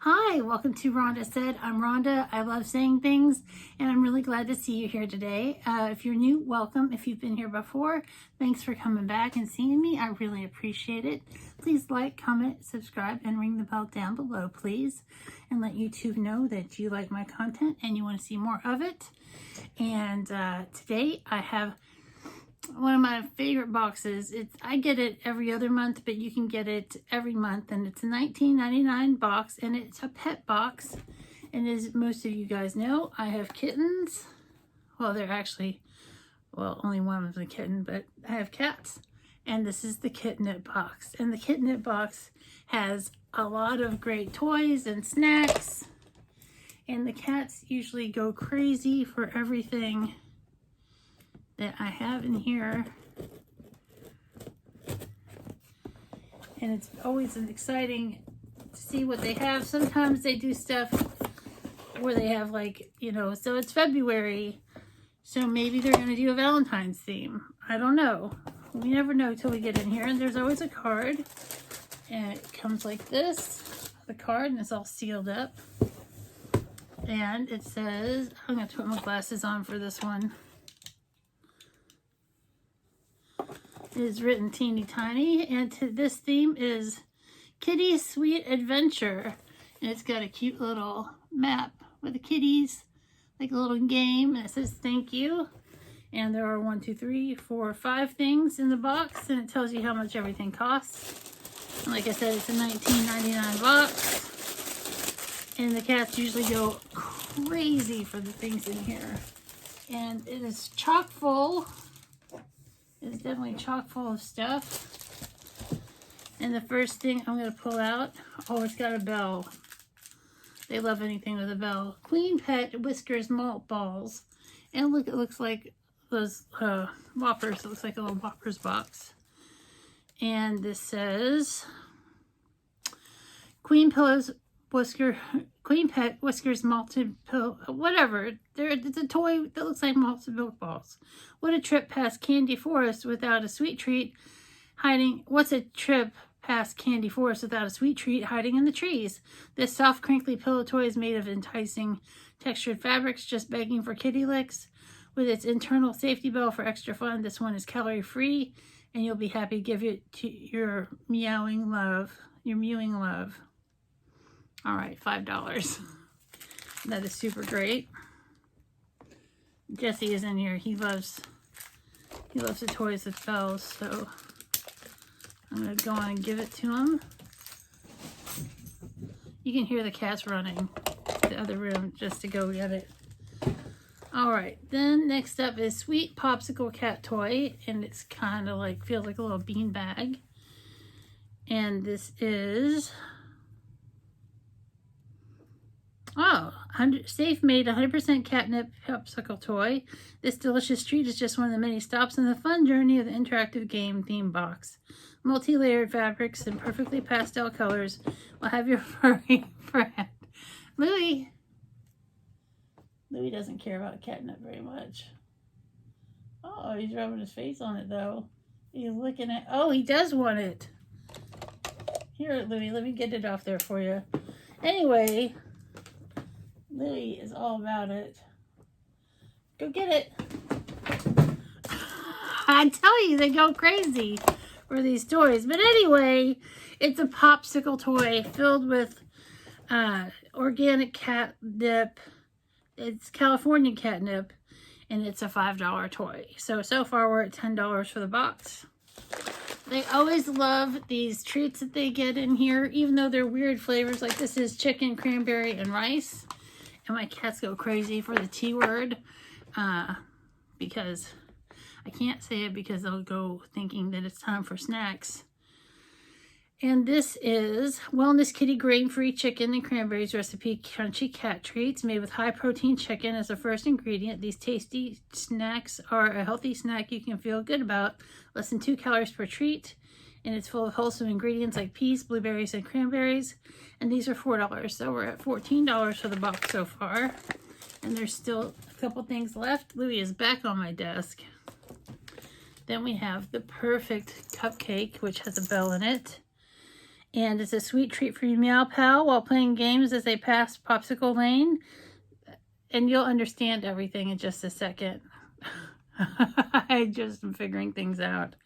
Hi, welcome to Rhonda Said. I'm Rhonda. I love saying things, and I'm really glad to see you here today. If you're new, welcome. If you've been here before, thanks for coming back and seeing me. I really appreciate it. Please like, comment, subscribe, and ring the bell down below, please, and let YouTube know that you like my content and you want to see more of it. And today I have one of my favorite boxes. I get it every other month, but you can get it every month, and it's a $19.99 box, and it's a pet box. And as most of you guys know, I have kittens. Well, they're actually, well, only one of them is a kitten, but I have cats, and this is the Kitnet box. And the Kitnet box has a lot of great toys and snacks, and the cats usually go crazy for everything that I have in here, and it's always exciting to see what they have. Sometimes they do stuff where they have, like, you know, so it's February, so maybe they're going to do a Valentine's theme. I don't know. We never know till we get in here. And there's always a card, and it comes like this, the card, and it's all sealed up, and it says, I'm going to put my glasses on for this one. It is written teeny tiny, and this theme is Kitty's Sweet Adventure. And it's got a cute little map with the kitties, like a little game, and it says thank you. And there are 1, 2, 3, 4, 5 things in the box, and it tells you how much everything costs. And like I said, it's a $19.99 box, and the cats usually go crazy for the things in here. And it is chock full. It's definitely chock full of stuff. And the first thing I'm going to pull out, oh, it's got a bell. They love anything with a bell. Queen Pet Whiskers Malt Balls. And look, it looks like those Whoppers. It looks like a little Whoppers box. And this says Queen Pet Whiskers Malted Pill, whatever. It's a toy that looks like malted milk balls. What a trip past Candy Forest without a sweet treat hiding. What's a trip past Candy Forest without a sweet treat hiding in the trees? This soft, crinkly pillow toy is made of enticing textured fabrics, just begging for kitty licks. With its internal safety belt for extra fun, this one is calorie free, and you'll be happy to give it to your meowing love. Your mewing love. All right, $5. That is super great. Jesse is in here. He loves the toys with bells, so I'm gonna go on and give it to him. You can hear the cats running to the other room just to go get it. All right, then next up is Sweet Popsicle Cat Toy, and it's kind of like, feels like a little bean bag. And this is, oh, safe made 100% catnip popsicle toy. This delicious treat is just one of the many stops in the fun journey of the interactive game theme box. Multi-layered fabrics and perfectly pastel colors will have your furry friend. Louie doesn't care about catnip very much. Oh, he's rubbing his face on it though. He's looking at, oh, he does want it. Here, Louie, let me get it off there for you. Anyway, Louie is all about it. Go get it. I tell you, they go crazy for these toys. But anyway, it's a popsicle toy filled with organic catnip. It's California catnip, and it's a $5 toy. So far we're at $10 for the box. They always love these treats that they get in here, even though they're weird flavors. Like this is chicken, cranberry, and rice. And my cats go crazy for the T word because I can't say it because they'll go thinking that it's time for snacks. And this is Wellness Kitty grain-free chicken and cranberries recipe crunchy cat treats made with high-protein chicken as the first ingredient. These tasty snacks are a healthy snack you can feel good about. Less than 2 calories per treat. And it's full of wholesome ingredients like peas, blueberries, and cranberries. And these are $4. So we're at $14 for the box so far. And there's still a couple things left. Louie is back on my desk. Then we have the perfect cupcake, which has a bell in it. And it's a sweet treat for your meow pal while playing games as they pass Popsicle Lane. And you'll understand everything in just a second. I just am figuring things out.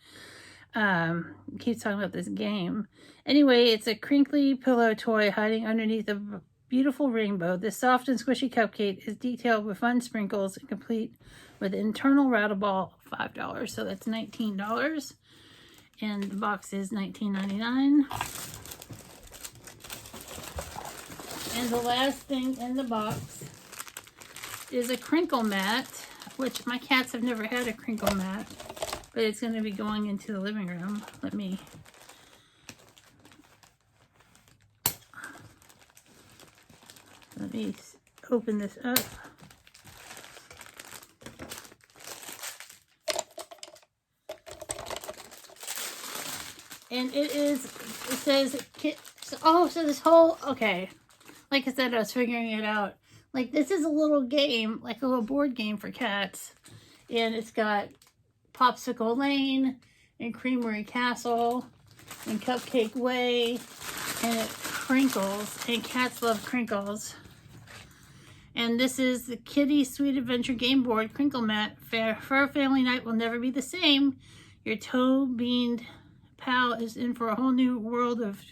Keeps talking about this game. Anyway, it's a crinkly pillow toy hiding underneath a beautiful rainbow. This soft and squishy cupcake is detailed with fun sprinkles and complete with internal rattle ball, $5. So that's $19. And the box is $19.99. And the last thing in the box is a Crinkle Mat, which my cats have never had a Crinkle Mat, but it's going to be going into the living room. Let me open this up. And it says, oh, so this whole, okay. Like I said, I was figuring it out. Like, this is a little game, like a little board game for cats. And it's got Popsicle Lane and Creamery Castle and Cupcake Way. And it crinkles. And cats love crinkles. And this is the Kitty Sweet Adventure Game Board Crinkle Mat. Fur family night will never be the same. Your toe-beaned pal is in for a whole new world of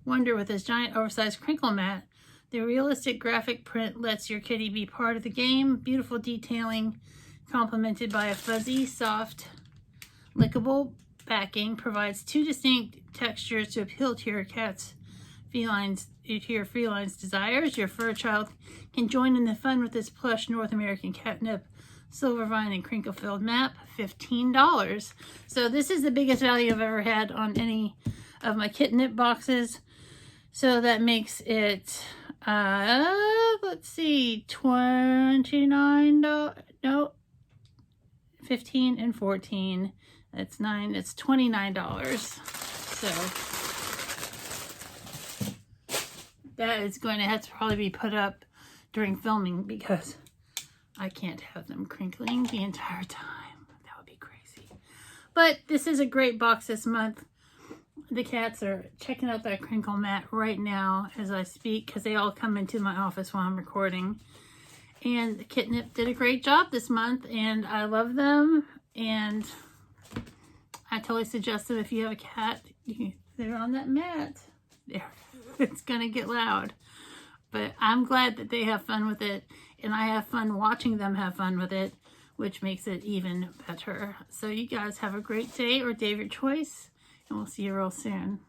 wonder with this giant oversized crinkle mat. The realistic graphic print lets your kitty be part of the game. Beautiful detailing complemented by a fuzzy, soft, lickable backing provides two distinct textures to appeal to your cat's feline's desires. Your fur child can join in the fun with this plush North American catnip silver vine and crinkle filled map. $15. So this is the biggest value I've ever had on any of my kitten boxes. So that makes it let's see, $29, no, 15 and 14, that's 9, it's $29. So that is going to have to probably be put up during filming because I can't have them crinkling the entire time. That would be crazy. But this is a great box this month. The cats are checking out that Crinkle Mat right now as I speak because they all come into my office while I'm recording. And the Kitnip did a great job this month and I love them. And I totally suggest them if you have a cat. They're on that mat. It's going to get loud. But I'm glad that they have fun with it. And I have fun watching them have fun with it, which makes it even better. So you guys have a great day or day of your choice. And we'll see you real soon.